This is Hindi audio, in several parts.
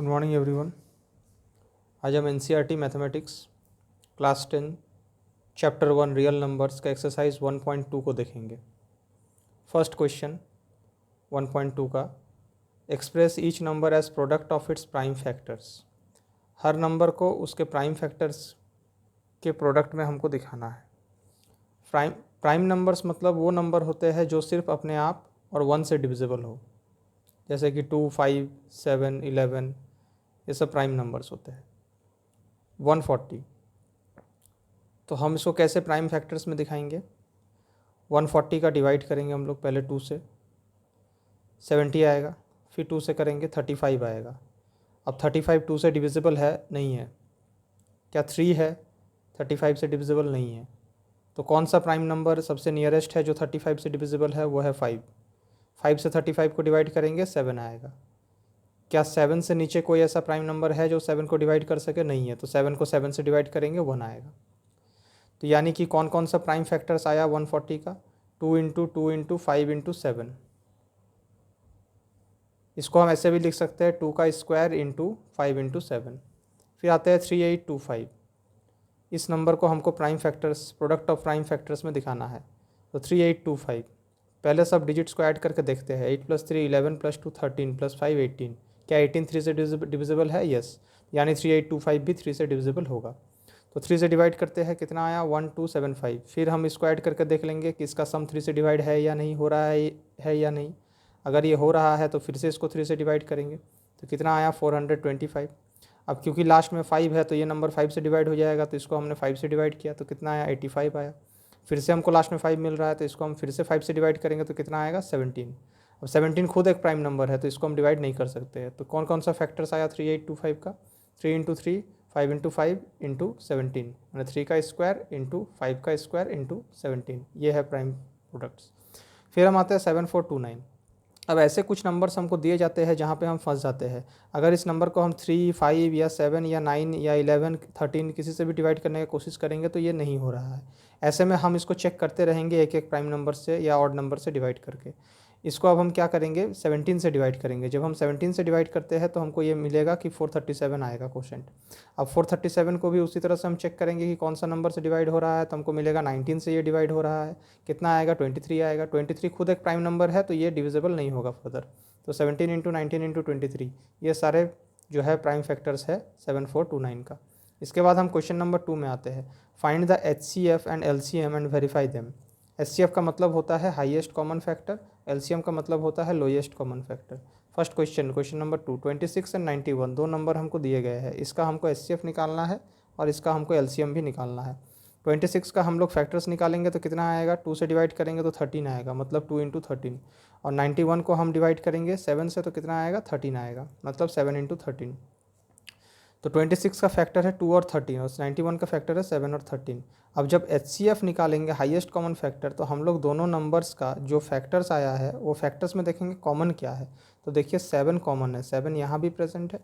Good morning everyone. आज हम NCERT mathematics class 10 chapter 1 real numbers का एक्सरसाइज 1.2 को देखेंगे। फर्स्ट क्वेश्चन 1.2 का, express each number as product of its prime factors. हर नंबर को उसके प्राइम फैक्टर्स के प्रोडक्ट में हमको दिखाना है। प्राइम नंबर्स मतलब वो नंबर होते हैं जो सिर्फ अपने आप और 1 से डिविजिबल हो, जैसे कि 2, 5, 7, 11, ये सब प्राइम नंबर्स होते हैं। 140, तो हम इसको कैसे प्राइम फैक्टर्स में दिखाएंगे? 140 का डिवाइड करेंगे हम लोग पहले 2 से, 70 आएगा, फिर 2 से करेंगे 35 आएगा। अब 35 2 से डिविजिबल है? नहीं है। क्या 3 है? 35 से डिविजिबल नहीं है। तो कौन सा प्राइम नंबर सबसे नियरेस्ट है जो 35 से डिविजिबल है? वो है 5। 5 से 35 को डिवाइड करेंगे 7 आएगा। क्या 7 से नीचे कोई ऐसा प्राइम नंबर है जो 7 को डिवाइड कर सके? नहीं है। तो 7 को 7 से डिवाइड करेंगे 1 आएगा। तो यानी कि कौन कौन सा प्राइम फैक्टर्स आया 140 का? 2 इंटू 2 इंटू 5 इंटू 7। इसको हम ऐसे भी लिख सकते हैं 2 का स्क्वायर इंटू 5 इंटू 7। फिर आते हैं 3825। इस नंबर को हमको prime factors, product of prime factors में दिखाना है। तो 3825 पहले सब डिजिट्स को ऐड करके देखते हैं। 8 + 3 11 + 2 13 + 5 18। क्या 18 3 से डिविजिबल है? यस, यानी 3825 भी 3 से डिविजिबल होगा। तो 3 से डिवाइड करते हैं, कितना आया? 1275। फिर हम इसको ऐड करके देख लेंगे कि इसका सम 3 से डिवाइड है या नहीं, हो रहा है या नहीं। अगर ये हो रहा है तो फिर से इसको 3 से डिवाइड करेंगे, तो कितना आया? 425। अब क्योंकि लास्ट में 5 है तो ये नंबर 5 से डिवाइड हो जाएगा, तो इसको हमने 5 से डिवाइड किया तो कितना आया? 85 आया। फिर से हमको लास्ट में 5 मिल रहा है तो इसको हम फिर से 5 से डिवाइड करेंगे तो कितना आएगा? 17। अब 17 खुद एक प्राइम नंबर है तो इसको हम डिवाइड नहीं कर सकते हैं। तो कौन कौन सा फैक्टर्स आया 3825 का? 3 इंटू 3, 5 इंटू 5 इंटू 17, मैंने 3 का स्क्वायर इंटू 5 का स्क्वायर इंटू 17। ये है प्राइम प्रोडक्ट्स। फिर हम आते हैं 7429। अब ऐसे कुछ नंबर्स हमको दिए जाते हैं जहाँ पे हम फंस जाते हैं। अगर इस नंबर को हम 3, 5 या 7 या 9 या 11, 13 किसी से भी डिवाइड करने की कोशिश करेंगे तो ये नहीं हो रहा है। ऐसे में हम इसको चेक करते रहेंगे एक एक प्राइम नंबर से या ऑड नंबर से डिवाइड करके। इसको अब हम क्या करेंगे? 17 से डिवाइड करेंगे। जब हम 17 से डिवाइड करते हैं तो हमको ये मिलेगा कि 437 आएगा क्वोशेंट। अब 437 को भी उसी तरह से हम चेक करेंगे कि कौन सा नंबर से डिवाइड हो रहा है, तो हमको मिलेगा 19 से ये डिवाइड हो रहा है। कितना आएगा? 23 आएगा। 23 खुद एक प्राइम नंबर है तो ये डिविजिबल नहीं होगा फर्दर। तो 17 इंटू 19 इंटू 23, ये सारे जो है प्राइम फैक्टर्स है 7429 का। इसके बाद हम क्वेश्चन नंबर 2 में आते हैं। Find the HCF and LCM and verify them. HCF का मतलब होता है हाईएस्ट कॉमन फैक्टर, LCM का मतलब होता है lowest common factor. First question number 2, 26 and 91 दो नंबर हमको दिए गए हैं। इसका हमको HCF निकालना है और इसका हमको LCM भी निकालना है। 26 का हम लोग फैक्टर्स निकालेंगे तो कितना आएगा? 2 से डिवाइड करेंगे तो 13 आएगा, मतलब 2 इंटू 13। और 91 को हम डिवाइड करेंगे 7 से तो कितना आएगा? 13 आएगा, मतलब 7 इंटू 13। तो 26 का फैक्टर है 2 और 13 और 91 का फैक्टर है 7 और 13। अब जब HCF निकालेंगे हाईएस्ट कॉमन फैक्टर, तो हम लोग दोनों नंबर्स का जो फैक्टर्स आया है वो फैक्टर्स में देखेंगे कॉमन क्या है। तो देखिए 7 कॉमन है, 7 यहाँ भी प्रेजेंट है,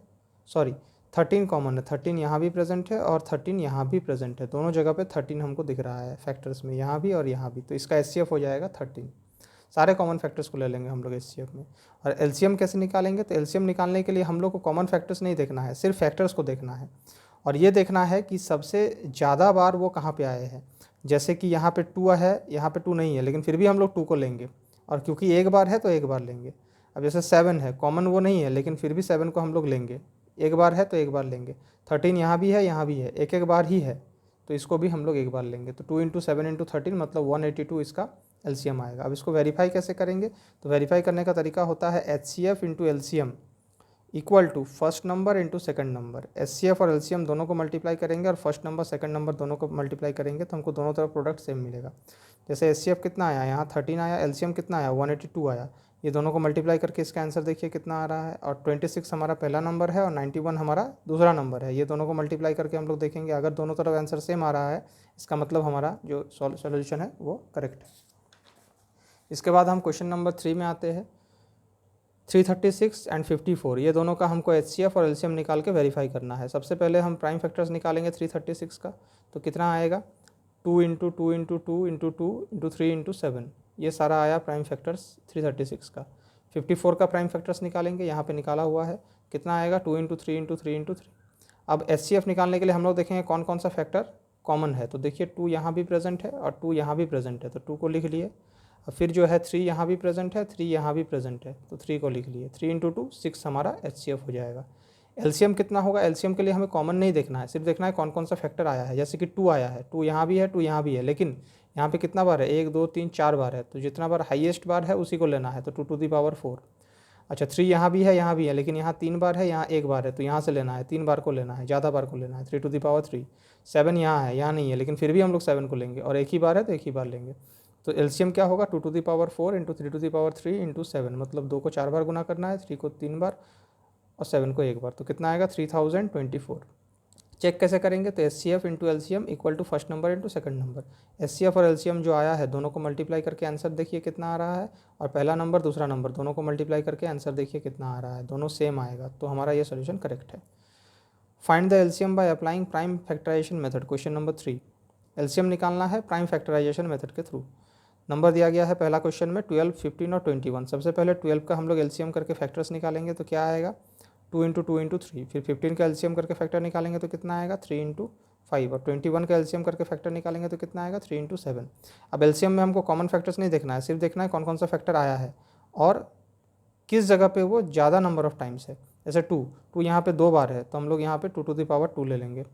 सॉरी 13 कॉमन है, 13 यहाँ भी प्रेजेंट है और 13 यहाँ भी प्रेजेंट है। दोनों जगह पे 13 हमको दिख रहा है फैक्टर्स में, यहाँ भी और यहाँ भी। तो इसका HCF हो जाएगा 13। सारे कॉमन फैक्टर्स को ले लेंगे हम लोग HCF में। और LCM कैसे निकालेंगे? तो LCM निकालने के लिए हम लोग को कॉमन फैक्टर्स नहीं देखना है, सिर्फ फैक्टर्स को देखना है और ये देखना है कि सबसे ज़्यादा बार वो कहाँ पे आए हैं। जैसे कि यहाँ पे 2 है, यहाँ पे 2 नहीं है, लेकिन फिर भी हम लोग 2 को लेंगे, और क्योंकि एक बार है तो एक बार लेंगे। अब जैसे 7 है, कॉमन वो नहीं है, लेकिन फिर भी 7 को हम लोग लेंगे, एक बार है तो एक बार लेंगे। 13 यहाँ भी है, यहाँ भी है, एक एक बार ही है, तो इसको भी हम लोग एक बार लेंगे। तो 2 इंटू 7 इंटू 13 मतलब 182 इसका LCM आएगा। अब इसको वेरीफाई कैसे करेंगे? तो वेरीफाई करने का तरीका होता है HCF into LCM equal to first number into second number. HCF और LCM दोनों को मल्टीप्लाई करेंगे और फर्स्ट नंबर सेकंड नंबर दोनों को मल्टीप्लाई करेंगे तो हमको दोनों तरफ प्रोडक्ट सेम मिलेगा। जैसे HCF कितना आया? यहाँ 13 आया, LCM कितना आया? 182 आया। ये दोनों को मल्टीप्लाई करके इसका आंसर देखिए कितना आ रहा है। और 26 हमारा पहला नंबर है और 91 हमारा दूसरा नंबर है। ये दोनों को मल्टीप्लाई करके हम लोग देखेंगे, अगर दोनों तरफ आंसर सेम आ रहा है इसका मतलब हमारा जो सॉल्यूशन है वो करेक्ट है। इसके बाद हम क्वेश्चन नंबर 3 में आते हैं। 336 एंड 54 ये दोनों का हमको HCF और LCM निकाल के वेरीफाई करना है। सबसे पहले हम प्राइम फैक्टर्स निकालेंगे 336 का, तो कितना आएगा? 2 into 2 into 2 into 2 into 3 into 7, ये सारा आया प्राइम फैक्टर्स 336 का। 54 का प्राइम फैक्टर्स निकालेंगे, यहाँ पे निकाला हुआ है, कितना आएगा 2 इंटू 3 इंटू 3 इंटू 3। अब HCF निकालने के लिए हम लोग देखेंगे कौन कौन सा फैक्टर कॉमन है। तो देखिए 2 यहाँ भी प्रेजेंट है और 2 यहाँ भी प्रेजेंट है, तो 2 को लिख लिए। और फिर जो है 3 यहाँ भी प्रेजेंट है, 3 यहाँ भी प्रेजेंट है, तो 3 को लिख लिए। 3 इंटू 2 6 हमारा HCF हो जाएगा। LCM कितना होगा, LCM के लिए हमें कॉमन नहीं देखना है, सिर्फ देखना है कौन कौन सा फैक्टर आया है। जैसे कि 2 आया है, 2 यहाँ भी है, 2 यहाँ भी है, लेकिन यहाँ पे कितना बार है, 1 2 3 4 बार है, तो जितना बार हाईएस्ट बार है उसी को लेना है, तो 2 टू दी पावर 4। अच्छा 3 यहाँ भी है, लेकिन यहाँ 3 बार है, यहाँ 1 बार है, तो यहाँ से लेना है, 3 बार को लेना है, ज़्यादा बार को लेना है, 3 टू दी पावर 3। 7 यहाँ है, यहाँ नहीं है, लेकिन फिर भी हम लोग 7 को लेंगे, और एक ही बार है तो एक ही बार लेंगे। तो LCM क्या होगा, 2 to the power 4 into 3 to the power 3 into 7, मतलब 2 को 4 बार गुना करना है, 3 को 3 बार और 7 को 1 बार, तो कितना आएगा 3024। चेक कैसे करेंगे, तो HCF into LCM equal to first number into second number. HCF और LCM जो आया है दोनों को मल्टीप्लाई करके आंसर देखिए कितना आ रहा है, और पहला नंबर दूसरा नंबर दोनों को मल्टीप्लाई करके आंसर देखिए कितना आ रहा है, दोनों सेम आएगा, तो हमारा ये सोल्यूशन करेक्ट है। Find the LCM by applying prime factorisation method, question number 3। LCM निकालना है प्राइम फैक्टराइजेशन मेथड के थ्रू। नंबर दिया गया है पहला क्वेश्चन में 12, 15 और 21। सबसे पहले 12 का हम लोग LCM करके फैक्टर्स निकालेंगे, तो क्या आएगा 2 इंटू 2 इंटू 3। फिर 15 का LCM करके फैक्टर निकालेंगे तो कितना आएगा 3 इंटू 5। और 21 का LCM करके फैक्टर निकालेंगे तो कितना आएगा 3 इंटू 7। अब LCM में हमको कॉमन फैक्टर्स नहीं देखना है, सिर्फ देखना है कौन कौन सा फैक्टर आया है और किस जगह पे वो ज़्यादा नंबर ऑफ टाइम्स है। जैसे 2 यहाँ पे 2 बार है, तो हम लोग यहाँ पे 2 टू दी पावर 2 ले लेंगे।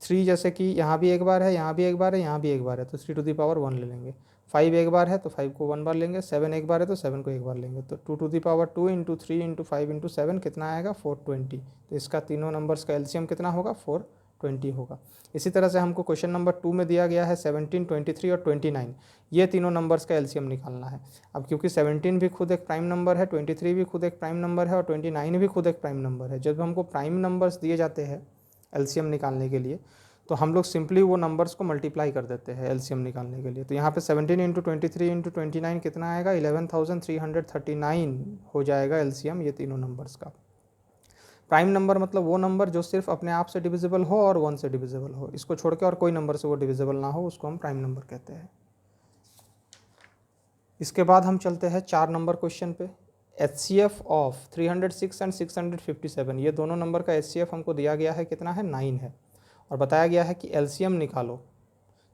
3 जैसे कि यहाँ भी 1 बार है, यहाँ भी 1 बार है, यहाँ भी 1 बार है, तो 3 टू दी पावर 1 ले लेंगे। 5 1 बार है तो 5 को 1 बार लेंगे। 7 1 बार है तो 7 को 1 बार लेंगे। तो 2 to the power 2 into 3 into 5 into 7 कितना आएगा 420। तो इसका तीनों नंबर्स का LCM कितना होगा 420 होगा। इसी तरह से हमको क्वेश्चन नंबर 2 में दिया गया है 17, 23 और 29, ये तीनों नंबर्स का LCM निकालना है। अब क्योंकि 17 भी खुद एक प्राइम नंबर है, 23 भी खुद एक प्राइम नंबर है और 29 भी खुद एक प्राइम नंबर है, जब हमको प्राइम नंबर्स दिए जाते हैं LCM निकालने के लिए तो हम लोग सिंपली वो नंबर्स को मल्टीप्लाई कर देते हैं LCM निकालने के लिए। तो यहाँ पे 17 इंटू 23 इंटू 29 कितना आएगा 11,339 हो जाएगा LCM ये तीनों नंबर्स का। प्राइम नंबर मतलब वो नंबर जो सिर्फ अपने आप से डिविजिबल हो और 1 से डिविजिबल हो, इसको छोड़ के और कोई नंबर से वो डिविजिबल ना हो, उसको हम प्राइम नंबर कहते हैं। इसके बाद हम चलते हैं 4 नंबर क्वेश्चन पे। HCF ऑफ 306 एंड 657, ये दोनों नंबर का HCF हमको दिया गया है कितना है 9 है, और बताया गया है कि LCM निकालो।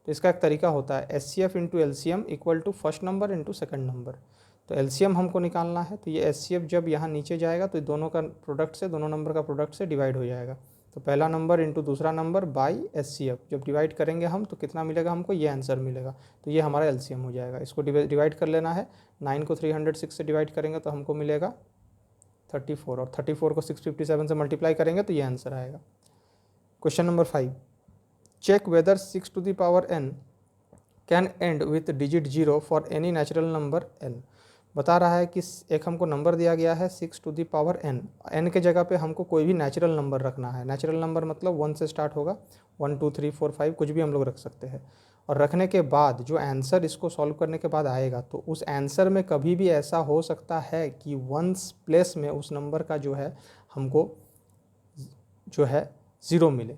तो इसका एक तरीका होता है HCF into LCM equal to first number into second number. तो LCM हमको निकालना है, तो ये HCF जब यहाँ नीचे जाएगा तो दोनों का प्रोडक्ट से, दोनों नंबर का प्रोडक्ट से डिवाइड हो जाएगा। तो पहला नंबर इंटू दूसरा नंबर बाई HCF जब डिवाइड करेंगे हम तो कितना मिलेगा हमको, ये आंसर मिलेगा। तो ये हमारा LCM हो जाएगा। इसको डिवाइड कर लेना है, 9 को 306 से डिवाइड करेंगे तो हमको मिलेगा 34, और 34 को 657 से मल्टीप्लाई करेंगे तो ये आंसर आएगा। Question number 5, check whether 6 to the power n can end with digit 0 for any natural number n। बता रहा है कि एक हमको नंबर दिया गया है 6 टू द पावर n के जगह पे हमको कोई भी नेचुरल नंबर रखना है। नेचुरल नंबर मतलब 1 से स्टार्ट होगा, 1 2 3 4 5 कुछ भी हम लोग रख सकते हैं। और रखने के बाद जो आंसर इसको सॉल्व करने के बाद आएगा तो उस आंसर में कभी भी ऐसा हो सकता है कि 1s प्लेस में उस नंबर का जो है हमको जो है 0 मिले।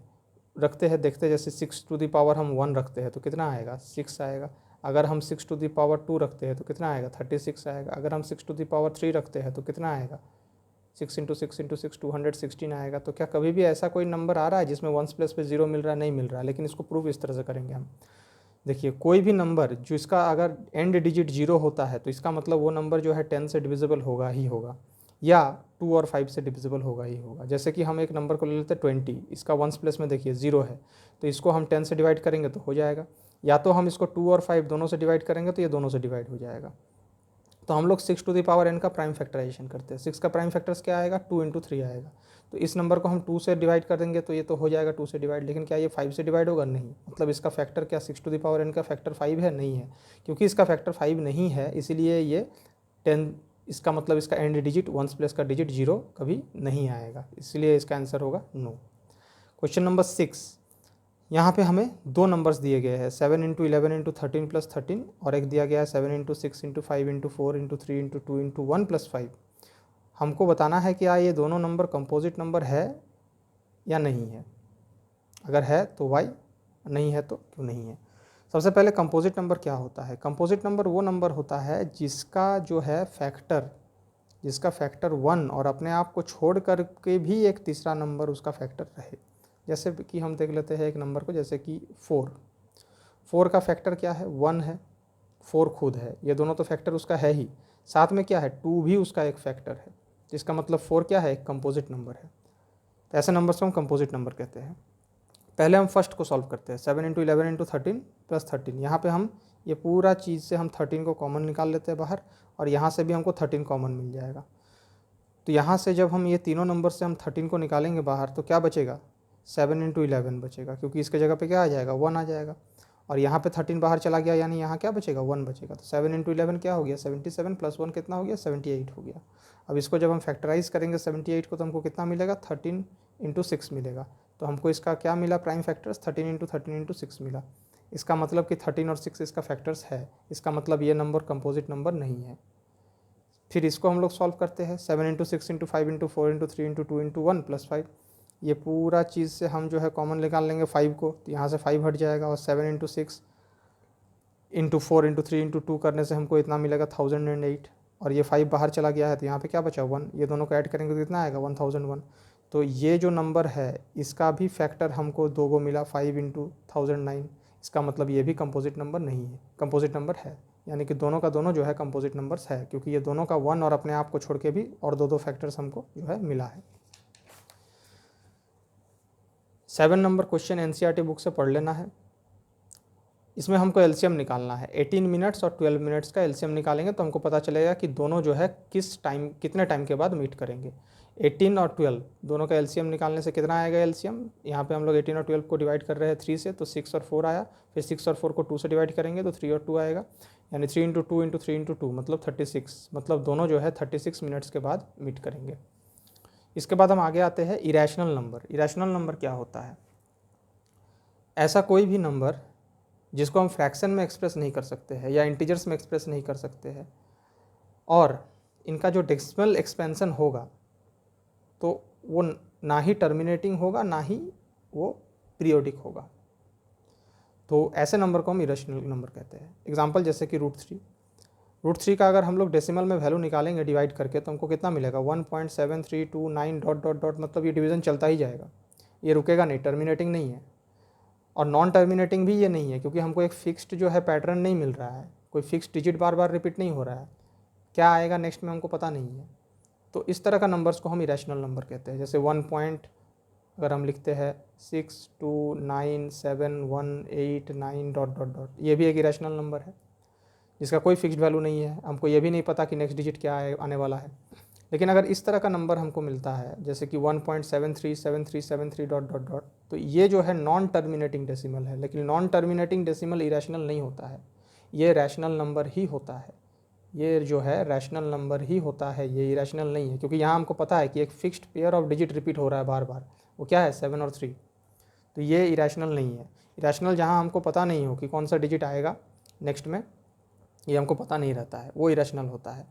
रखते हैं, देखते हैं, जैसे 6 टू दी पावर हम 1 रखते हैं तो कितना आएगा 6 आएगा। अगर हम 6 टू दी पावर 2 रखते हैं तो कितना आएगा 36 आएगा। अगर हम 6 टू दी पावर 3 रखते हैं तो कितना आएगा 6 इंटू 6 इंटू 6 216 आएगा। तो क्या कभी भी ऐसा कोई नंबर आ रहा है जिसमें 1s प्लेस पे 0 मिल रहा है? नहीं मिल रहा है। लेकिन इसको प्रूव इस तरह से करेंगे हम। देखिए कोई भी नंबर जो इसका अगर एंड डिजिट 0 होता है तो इसका मतलब वो नंबर जो है 10 से डिविजिबल होगा ही होगा, या 2 और 5 से डिविजिबल होगा ही होगा। जैसे कि हम एक नंबर को ले लेते हैं 20, इसका 1s प्लेस में देखिए 0 है तो इसको हम 10 से डिवाइड करेंगे तो हो जाएगा, या तो हम इसको 2 और 5 दोनों से डिवाइड करेंगे तो ये दोनों से डिवाइड हो जाएगा। तो हम लोग 6 टू द पावर n का प्राइम फैक्टराइजेशन करते हैं। 6 का प्राइम फैक्टर्स क्या आएगा 2 इंटू 3 आएगा। तो इस नंबर को हम 2 से डिवाइड कर देंगे तो ये तो हो जाएगा 2 से डिवाइड, लेकिन क्या ये 5 से डिवाइड होगा? नहीं। मतलब इसका फैक्टर क्या 6 टू द पावर n का फैक्टर 5 है? नहीं है। क्योंकि इसका फैक्टर 5 नहीं है इसीलिए ये 10, इसका मतलब इसका एंड डिजिट 1s प्लेस का डिजिट 0 कभी नहीं आएगा, इसलिए इसका आंसर होगा नो। क्वेश्चन नंबर 6, यहाँ पे हमें 2 नंबर्स दिए गए हैं 7 इंटू 11 इंटू 13 प्लस 13, और एक दिया गया है 7 into 6 into 5 into 4 into 3 into 2 into 1 plus 5। हमको बताना है कि क्या ये दोनों नंबर कंपोजिट नंबर है या नहीं है। अगर है तो वाई, नहीं है तो क्यों नहीं है। सबसे पहले कंपोजिट नंबर क्या होता है? कंपोजिट नंबर वो नंबर होता है जिसका जो है फैक्टर जिसका फैक्टर 1 और अपने आप को छोड़ कर के भी एक तीसरा नंबर उसका फैक्टर रहे। जैसे कि हम देख लेते हैं एक नंबर को, जैसे कि 4 का फैक्टर क्या है, 1 है, 4 खुद है, ये दोनों तो फैक्टर उसका है ही, साथ में क्या है 2 भी उसका एक फैक्टर है, जिसका मतलब 4 क्या है, एक कंपोजिट नंबर है। तो ऐसे नंबर्स को हम कंपोजिट नंबर कहते हैं। पहले हम फर्स्ट को सॉल्व करते हैं, 7 × 11 × 13 + 13। यहाँ पे हम ये पूरा चीज़ से हम 13 को कॉमन निकाल लेते हैं बाहर, और यहाँ से भी हमको 13 कॉमन मिल जाएगा। तो यहाँ से जब हम ये तीनों नंबर से हम 13 को निकालेंगे बाहर तो क्या बचेगा, 7 × 11 बचेगा, क्योंकि इसके जगह पे क्या आ जाएगा, 1 आ जाएगा। और यहाँ पे 13 बाहर चला गया, यानी यहाँ क्या बचेगा, 1 बचेगा। तो 7 × 11 क्या हो गया, 77 + 1 कितना हो गया, 78 हो गया। अब इसको जब हम फैक्टराइज करेंगे 78 को, तो हमको कितना मिलेगा, 13 × 6 मिलेगा। तो हमको इसका क्या मिला, प्राइम फैक्टर्स 13 × 13 × 6 मिला। इसका मतलब कि 13 और 6 इसका फैक्टर्स है, इसका मतलब ये नंबर कंपोजिट नंबर नहीं है। फिर इसको हम लोग सॉल्व करते हैं, 7 × 6 × 5 × 4 × 3 × 2 × 1 + 5। ये पूरा चीज़ से हम जो है कॉमन निकाल लेंगे 5 को, तो यहाँ से 5 हट जाएगा, और 7 × 6 × 4 × 3 × 2 करने से हमको इतना मिलेगा 1008। और ये 5 बाहर चला गया है, तो यहाँ पे क्या बचा, 1। ये दोनों को ऐड करेंगे तो कितना आएगा, 1001। तो ये जो नंबर है इसका भी फैक्टर हमको 2 को मिला, 5 × 1009। इसका मतलब ये भी कंपोजिट नंबर नहीं है, कंपोजिट नंबर है, यानी कि दोनों का दोनों जो है कंपोजिट नंबर्स है, क्योंकि ये दोनों का 1 और अपने आप को छोड़ के भी और 2 फैक्टर्स हमको जो है मिला है। 7 नंबर क्वेश्चन एनसीईआरटी बुक से पढ़ लेना है। इसमें हमको एलसीएम निकालना है, 18 मिनट्स और 12 मिनट्स का एलसीएम निकालेंगे तो हमको पता चलेगा कि दोनों जो है कितने टाइम के बाद मीट करेंगे। 18 और 12 दोनों का एलसीएम निकालने से कितना आएगा एलसीएम, यहाँ पे हम लोग 18 और 12 को डिवाइड कर रहे हैं 3 से, तो 6 और 4 आया। फिर 6 और 4 को 2 से डिवाइड करेंगे तो 3 और 2 आएगा, यानी 3 × 2 × 3 × 2 मतलब 36, मतलब दोनों जो है 36 मिनट्स के बाद मीट करेंगे। इसके बाद हम आगे आते हैं इरेशनल नंबर। इरेशनल नंबर क्या होता है, ऐसा कोई भी नंबर जिसको हम फ्रैक्शन में एक्सप्रेस नहीं कर सकते हैं या इंटीजर्स में एक्सप्रेस नहीं कर सकते हैं, और इनका जो डेसिमल एक्सपेंशन होगा तो वो ना ही टर्मिनेटिंग होगा ना ही वो पीरियोडिक होगा। तो ऐसे नंबर को हम इरेशनल नंबर कहते हैं। एग्जांपल जैसे कि √3 का अगर हम लोग डेसिमल में वैल्यू निकालेंगे डिवाइड करके तो हमको कितना मिलेगा, 1.7329 ... मतलब ये डिवीज़न चलता ही जाएगा, ये रुकेगा नहीं, टर्मिनेटिंग नहीं है। और नॉन टर्मिनेटिंग भी ये नहीं है, क्योंकि हमको एक फिक्स्ड जो है पैटर्न नहीं मिल रहा है, कोई फिक्स्ड डिजिट बार बार रिपीट नहीं हो रहा है, क्या आएगा नेक्स्ट में हमको पता नहीं है। तो इस तरह का नंबर्स को हम इरेशनल नंबर कहते हैं। जैसे 1 पॉइंट अगर हम लिखते हैं 6297189 ... ये भी एक इरेशनल नंबर है जिसका कोई फिक्स्ड वैल्यू नहीं है, हमको ये भी नहीं पता कि नेक्स्ट डिजिट क्या आने वाला है। लेकिन अगर इस तरह का नंबर हमको मिलता है जैसे कि 1.737373 ... तो ये जो है नॉन टर्मिनेटिंग डेसिमल है। लेकिन नॉन टर्मिनेटिंग डेसिमल इरेशनल नहीं होता है, ये रैशनल नंबर ही होता है। ये जो है रैशनल नंबर ही होता है, ये इरेशनल नहीं है, क्योंकि यहाँ हमको पता है कि एक fixed pair of digit repeat हो रहा है बार बार, वो क्या है 7 और 3। तो ये इरेशनल नहीं है। इरेशनल जहाँ हमको पता नहीं हो कि कौन सा डिजिट आएगा नेक्स्ट में, ये हमको पता नहीं रहता है, वो इरेशनल होता है।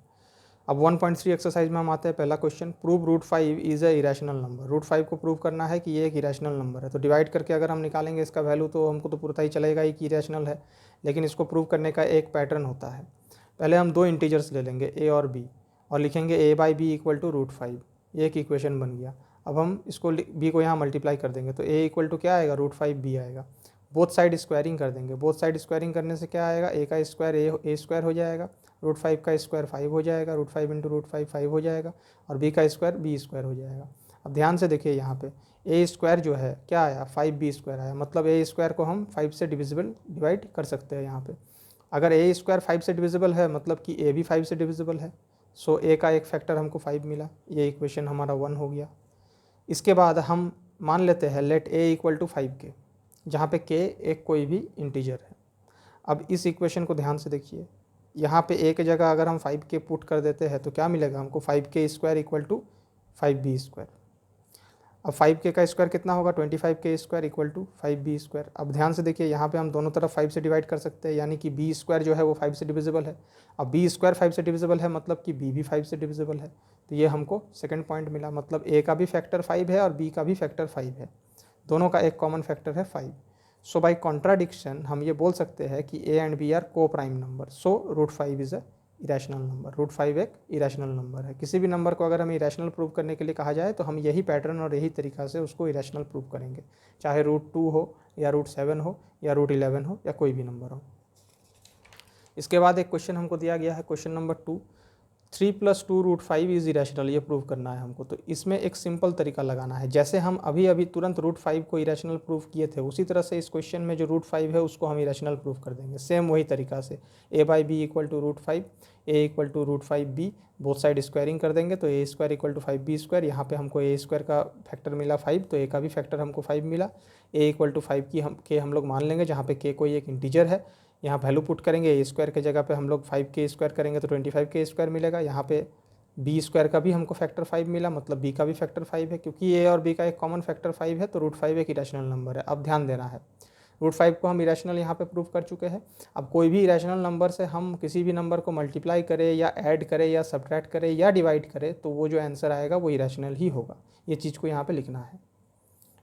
अब 1.3 एक्सरसाइज में हम आते हैं। पहला question, prove √5 is a irrational number. √5 को प्रूव करना है कि ये एक इरेशनल नंबर है। तो डिवाइड करके अगर हम निकालेंगे इसका वैल्यू तो हमको तो पता ही चलेगा ही कि इरेशनल है, लेकिन इसको प्रूव करने का एक पैटर्न होता है। पहले हम 2 इंटीजर्स ले लेंगे a और b और लिखेंगे a/b = √5। ये एक इक्वेशन बन गया। अब हम इसको b को यहाँ मल्टीप्लाई कर देंगे तो a = क्या आएगा, √5b आएगा। बोथ साइड स्क्वायरिंग कर देंगे, बोथ साइड स्क्वायरिंग करने से क्या आएगा, a का स्क्वायर a स्क्वायर हो जाएगा, √5 का स्क्वायर 5 हो जाएगा, √5 × √5 5 हो जाएगा, और b का स्क्वायर b स्क्वायर हो जाएगा। अब ध्यान से देखिए यहाँ पे a स्क्वायर जो है क्या आया, 5b स्क्वायर आया, मतलब a स्क्वायर को हम 5 से डिवाइड कर सकते हैं यहाँ पे। अगर a स्क्वायर 5 से डिविजिबल है मतलब कि a भी 5 से डिविजिबल है, सो a का एक फैक्टर हमको 5 मिला, ये इक्वेशन हमारा 1 हो गया। इसके बाद हम मान लेते हैं लेट a = 5k, जहाँ पे k एक कोई भी इंटीजर है। अब इस इक्वेशन को ध्यान से देखिए, यहाँ पे a की जगह अगर हम 5k पुट कर देते हैं तो क्या मिलेगा हमको, 5k स्क्वायर = 5b स्क्वायर। अब 5k का स्क्वायर कितना होगा, 25k स्क्वायर = 5b स्क्वायर। अब ध्यान से देखिए यहाँ पे हम दोनों तरफ 5 से डिवाइड कर सकते हैं, यानी कि b स्क्वायर जो है वो 5 से डिविजिबल है। अब b स्क्वायर 5 से डिविजिबल है मतलब कि b भी 5 से डिविजिबल है। तो ये हमको सेकंड पॉइंट मिला, मतलब a का भी फैक्टर 5 है और b का भी फैक्टर 5 है, दोनों का एक कॉमन फैक्टर है 5। बाय कॉन्ट्राडिक्शन हम ये बोल सकते हैं कि a एंड b आर को prime number, so √5 is a irrational number, √5 एक इरेशनल नंबर है। किसी भी नंबर को अगर हमें इरेशनल प्रूव करने के लिए कहा जाए तो हम यही पैटर्न और यही तरीका से उसको इरेशनल प्रूव करेंगे, चाहे √2 हो या √7 हो या √11 हो या कोई भी नंबर हो। इसके बाद एक क्वेश्चन हमको दिया गया है, क्वेश्चन नंबर 2, 3 + 2 √5 इज इरेशनल, ये प्रूव करना है हमको। तो इसमें एक सिंपल तरीका लगाना है, जैसे हम अभी तुरंत √5 को इरेशनल प्रूव किए थे, उसी तरह से इस क्वेश्चन में जो √5 है उसको हम इरेशनल प्रूव कर देंगे, सेम वही तरीका से। a/b = √5, a = √5b, both side squaring कर देंगे, तो a² = 5b²। यहाँ पे हमको a² का फैक्टर मिला 5, तो a का भी फैक्टर हमको 5 मिला। a = 5 की हम लोग मान लेंगे, जहाँ पे k कोई एक इंटीजर है। यहाँ वैल्यू पुट करेंगे, a² के जगह पे हम लोग 5k² करेंगे तो 25k² मिलेगा। यहाँ पे b² का भी हमको फैक्टर 5 मिला, मतलब b का भी फैक्टर 5 है। क्योंकि a और b का एक कॉमन फैक्टर 5 है तो √5 एक इरेशनल नंबर है। अब ध्यान देना है, √5 को हम इरेशनल यहाँ पे प्रूव कर चुके हैं। अब कोई भी इरेशनल नंबर से हम किसी भी नंबर को मल्टीप्लाई करें या ऐड करें या सब्ट्रैक्ट करें या डिवाइड करें तो वो जो आंसर आएगा वो इरेशनल ही होगा। ये चीज़ को यहाँ पे लिखना है।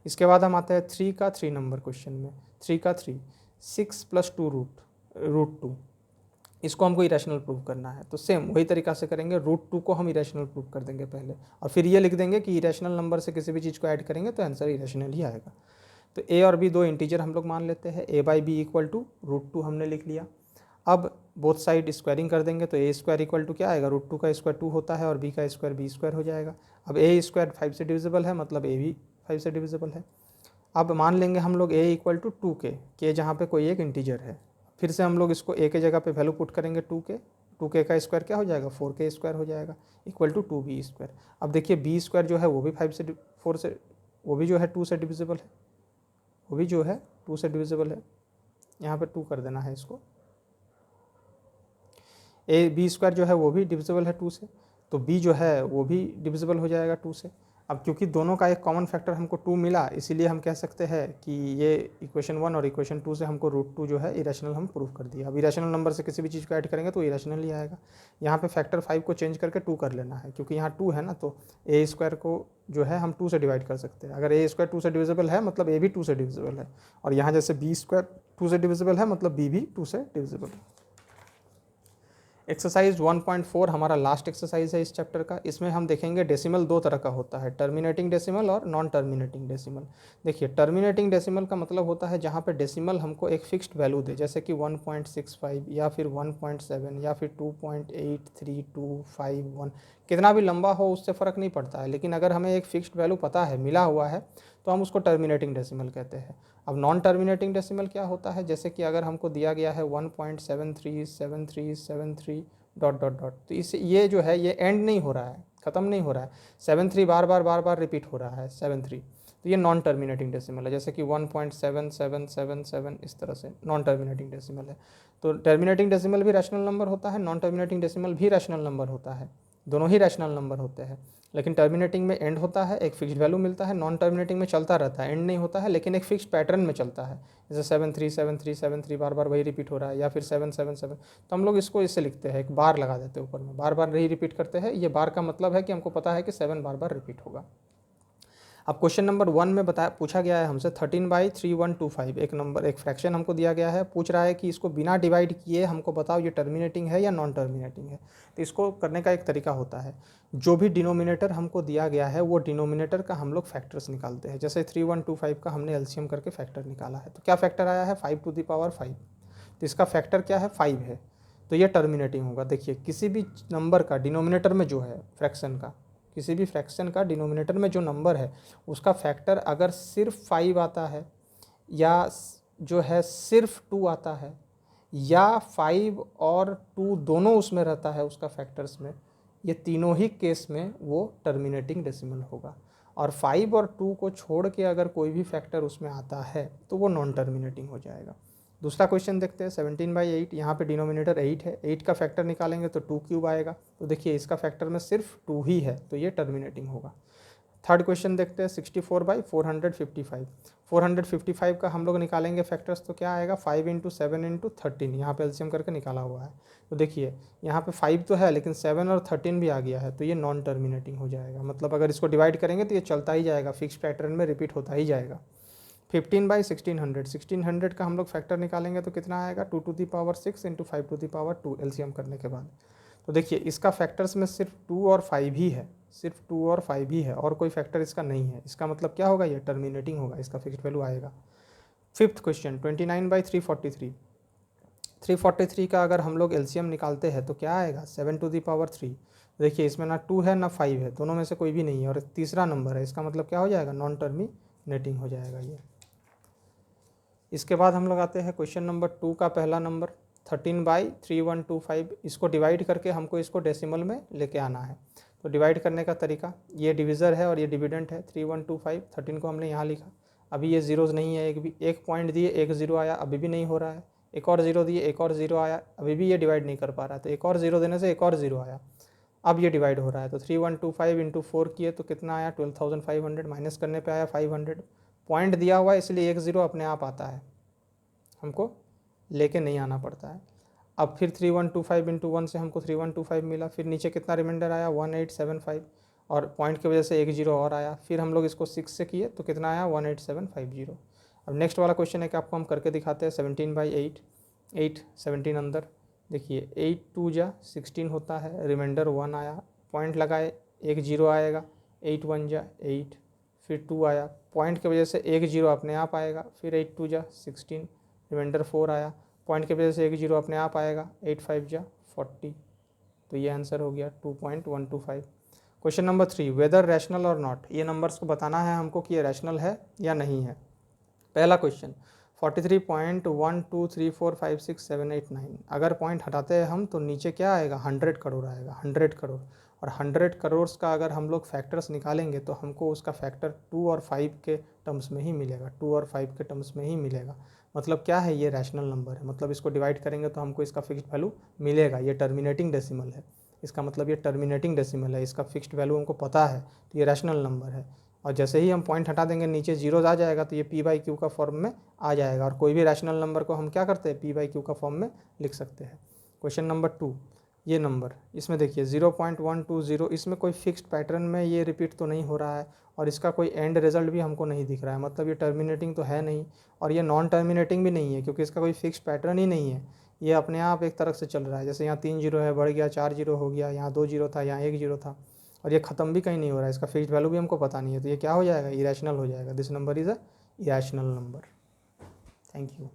इसके बाद हम आते हैं 3 का 3 नंबर क्वेश्चन में। 3 का 3, 6 + 2 √2, इसको हमको इरेशनल प्रूव करना है। तो सेम वही तरीका से करेंगे, √2 को हम इरेशनल प्रूव कर देंगे पहले, और फिर ये लिख देंगे कि इरेशनल नंबर से किसी भी चीज़ को ऐड करेंगे तो आंसर इरेशनल ही आएगा। तो a और b दो इंटीजर हम लोग मान लेते हैं, a/b = √2 हमने लिख लिया। अब बोथ साइड स्क्वायरिंग कर देंगे तो a² क्या आएगा, √2 का स्क्वायर 2 होता है और b का स्क्वायर b² हो जाएगा। अब a² 5 से डिविजिबल है, मतलब a भी 5 से डिविजिबल है। अब मान लेंगे हम लोग a = 2k, k जहाँ पे कोई एक इंटीजर है। फिर से हम लोग इसको a के जगह पे वैल्यू पुट करेंगे 2k का स्क्वायर क्या हो जाएगा, 4k² हो जाएगा, = 2b²। अब देखिए b² जो है वो भी 5 से 4 से, वो भी जो है 2 से डिविजिबल है, वो भी जो है 2 से डिविजिबल है। यहाँ पे 2 कर देना है इसको। b² जो है वो भी डिविजिबल है 2 से, तो b जो है वो भी डिविजिबल हो जाएगा 2 से। अब क्योंकि दोनों का एक कॉमन फैक्टर हमको 2 मिला, इसीलिए हम कह सकते हैं कि ये इक्वेशन 1 और इक्वेशन 2 से हमको √2 जो है इरेशनल हम प्रूव कर दिया। अब इरेशनल नंबर से किसी भी चीज़ को ऐड करेंगे तो इरेशनल ही आएगा। यहाँ पे फैक्टर 5 को चेंज करके 2 कर लेना है, क्योंकि यहाँ 2 है ना, तो a² को जो है हम 2 से डिवाइड कर सकते हैं। अगर a² 2 से डिविजिबल है मतलब a भी 2 से डिविजिबल है, और यहाँ जैसे b² 2 से डिविजिबल है मतलब b भी 2 से डिविजिबल है। एक्सरसाइज 1.4 हमारा लास्ट एक्सरसाइज है इस चैप्टर का। इसमें हम देखेंगे डेसिमल दो तरह का होता है, टर्मिनेटिंग डेसिमल और नॉन टर्मिनेटिंग डेसिमल। देखिए, टर्मिनेटिंग डेसिमल का मतलब होता है जहाँ पे डेसिमल हमको एक फिक्स्ड वैल्यू दे, जैसे कि 1.65 या फिर 1.7 या फिर 2.832551, कितना भी लंबा हो उससे फ़र्क नहीं पड़ता है, लेकिन अगर हमें एक फिक्स्ड वैल्यू पता है, मिला हुआ है, तो हम उसको टर्मिनेटिंग डेसिमल कहते हैं। अब नॉन टर्मिनेटिंग डेसिमल क्या होता है, जैसे कि अगर हमको दिया गया है 1.737373 ... तो इस ये जो है ये एंड नहीं हो रहा है, ख़त्म नहीं हो रहा है, 73 बार बार रिपीट हो रहा है 73, तो ये नॉन टर्मिनेटिंग डेसिमल है। जैसे कि 1.7777 इस तरह से नॉन टर्मिनेटिंग डेसिमल है। तो टर्मिनेटिंग डेसिमल भी रैशनल नंबर होता है, नॉन टर्मिनेटिंग डेसिमल भी रैशनल नंबर होता है, दोनों ही रैशनल नंबर होते हैं। लेकिन टर्मिनेटिंग में एंड होता है, एक फिक्स्ड वैल्यू मिलता है। नॉन टर्मिनेटिंग में चलता रहता है, एंड नहीं होता है, लेकिन एक फिक्स्ड पैटर्न में चलता है, जैसे 737373 बार वही रिपीट हो रहा है, या फिर 777। तो हम लोग इसको इससे लिखते हैं, एक बार लगा देते हैं ऊपर में, बार वही रिपीट करते हैं। ये बार का मतलब है कि हमको पता है कि 7 बार रिपीट होगा। अब क्वेश्चन नंबर 1 में पूछा गया है हमसे 13/3125, एक नंबर, एक फ्रैक्शन हमको दिया गया है। पूछ रहा है कि इसको बिना डिवाइड किए हमको बताओ ये टर्मिनेटिंग है या नॉन टर्मिनेटिंग है। तो इसको करने का एक तरीका होता है, जो भी डिनोमिनेटर हमको दिया गया है वो डिनोमिनेटर का हम लोग फैक्टर्स निकालते हैं। जैसे 3125 का हमने एलसीएम करके फैक्टर निकाला है, तो क्या फैक्टर आया है 5⁵, तो इसका फैक्टर क्या है 5 है, तो ये टर्मिनेटिंग होगा। देखिए, किसी भी नंबर का डिनोमिनेटर में जो है फ्रैक्शन का, किसी भी फ्रैक्शन का डिनोमिनेटर में जो नंबर है उसका फैक्टर अगर सिर्फ 5 आता है, या जो है सिर्फ 2 आता है, या 5 और 2 दोनों उसमें रहता है उसका फैक्टर्स में, ये तीनों ही केस में वो टर्मिनेटिंग डेसिमल होगा। और 5 और 2 को छोड़ के अगर कोई भी फैक्टर उसमें आता है तो वो नॉन टर्मिनेटिंग हो जाएगा। दूसरा क्वेश्चन देखते हैं 17/8, यहाँ पे डिनोमिनेटर 8 है, 8 का फैक्टर निकालेंगे तो 2³ आएगा। तो देखिए इसका फैक्टर में सिर्फ 2 ही है, तो ये टर्मिनेटिंग होगा। थर्ड क्वेश्चन देखते हैं 64/455, 455 का हम लोग निकालेंगे फैक्टर्स, तो क्या आएगा 5 × 7 × 13, यहाँ पे एलसीएम करके निकाला हुआ है। तो देखिए यहाँ पे 5 तो है लेकिन 7 और 13 भी आ गया है, तो ये नॉन टर्मिनेटिंग हो जाएगा। मतलब अगर इसको डिवाइड करेंगे तो ये चलता ही जाएगा, फिक्स पैटर्न में रिपीट होता ही जाएगा। 15/1600, 1600 का हम लोग फैक्टर निकालेंगे तो कितना आएगा 2⁶ × 5⁴ एलसीएम करने के बाद। तो देखिए इसका फैक्टर्स में सिर्फ 2 और 5 ही है, सिर्फ 2 और 5 ही है और कोई फैक्टर इसका नहीं है। इसका मतलब क्या होगा, ये टर्मिनेटिंग होगा, इसका फिक्स्ड वैल्यू आएगा। Fifth question 29/343। 343 का अगर हम लोग एलसीएम निकालते हैं तो क्या आएगा, 7 टू द पावर 3। देखिए इसमें ना 2 है ना 5 है, दोनों में से कोई भी नहीं है और तीसरा नंबर है, इसका मतलब क्या हो जाएगा, नॉन टर्मिनेटिंग हो जाएगा ये। इसके बाद हम लोग आते हैं क्वेश्चन नंबर 2 का पहला नंबर 13/3125। इसको डिवाइड करके हमको इसको डेसिमल में लेके आना है। तो डिवाइड करने का तरीका, ये डिविज़र है और ये डिविडेंट है। 3125, 13 को हमने यहाँ लिखा। अभी ये ज़ीरोज़ नहीं है, एक भी, एक पॉइंट दिए एक ज़ीरो आया, अभी भी नहीं हो रहा है। एक और ज़ीरो दिए एक और ज़ीरो आया, अभी भी ये डिवाइड नहीं कर पा रहा है। तो एक और ज़ीरो देने से एक और ज़ीरो आया, अब ये डिवाइड हो रहा है। तो 3125 इंटू 4 किए तो कितना आया, 12,500। माइनस करने पे आया 500। पॉइंट दिया हुआ है इसलिए एक ज़ीरो अपने आप आता है, हमको लेके नहीं आना पड़ता है। अब फिर 3125 इंटू 1 से हमको 3125 मिला। फिर नीचे कितना रिमाइंडर आया, 1875 और पॉइंट की वजह से एक जीरो और आया। फिर हम लोग इसको 6 से किए तो कितना आया, 18750। अब नेक्स्ट वाला क्वेश्चन है कि आपको हम करके दिखाते हैं। 17/8, 8 17 अंदर, देखिए 8 2 जा 16 होता है, रिमाइंडर 1 आया, पॉइंट लगाए एक जीरो आएगा, 8 1 जा 8, फिर 2 आया, पॉइंट की वजह से एक जीरो अपने आप आएगा, फिर 8 2 जा 16, रिमाइंडर 4 आया, पॉइंट की वजह से एक जीरो अपने आप आएगा, 8 5 जा 40। तो ये आंसर हो गया 2.125। क्वेश्चन नंबर 3, वेदर रैशनल और नॉट। ये नंबर्स को बताना है हमको कि ये रैशनल है या नहीं है। पहला क्वेश्चन 43.12345678 अगर पॉइंट हटाते हैं हम तो नीचे क्या आएगा, 100 करोड़ आएगा, 100 करोड़। और 100 करोड़ का अगर हम लोग फैक्टर्स निकालेंगे तो हमको उसका फैक्टर 2 और 5 के टर्म्स में ही मिलेगा, 2 और 5 के टर्म्स में ही मिलेगा। मतलब क्या है, ये रैशनल नंबर है, मतलब इसको डिवाइड करेंगे तो हमको इसका फिक्स्ड वैल्यू मिलेगा। ये टर्मिनेटिंग डेसिमल है, इसका मतलब ये टर्मिनेटिंग डेसिमल है, इसका फिक्स्ड वैल्यू हमको पता है, तो ये रैशनल नंबर है। और जैसे ही हम पॉइंट हटा देंगे नीचे जीरोज आ जाएगा तो ये p/q का फॉर्म में आ जाएगा। और कोई भी रैशनल नंबर को हम क्या करते हैं, p/q का फॉर्म में लिख सकते हैं। क्वेश्चन नंबर 2, ये नंबर, इसमें देखिए 0.120, इसमें कोई फिक्स्ड पैटर्न में ये रिपीट तो नहीं हो रहा है और इसका कोई एंड रिजल्ट भी हमको नहीं दिख रहा है, मतलब ये टर्मिनेटिंग तो है नहीं और ये नॉन टर्मिनेटिंग भी नहीं है क्योंकि इसका कोई फिक्स्ड पैटर्न ही नहीं है। ये अपने आप एक तरफ से चल रहा है, जैसे यहाँ 3 जीरो है, बढ़ गया 4 जीरो हो गया, यहाँ 2 जीरो था, यहाँ 1 जीरो था और ये ख़त्म भी कहीं नहीं हो रहा है, इसका फिक्स्ड वैल्यू भी हमको पता नहीं है। तो ये क्या हो जाएगा, इरेशनल हो जाएगा। This number is a irrational number. Thank you.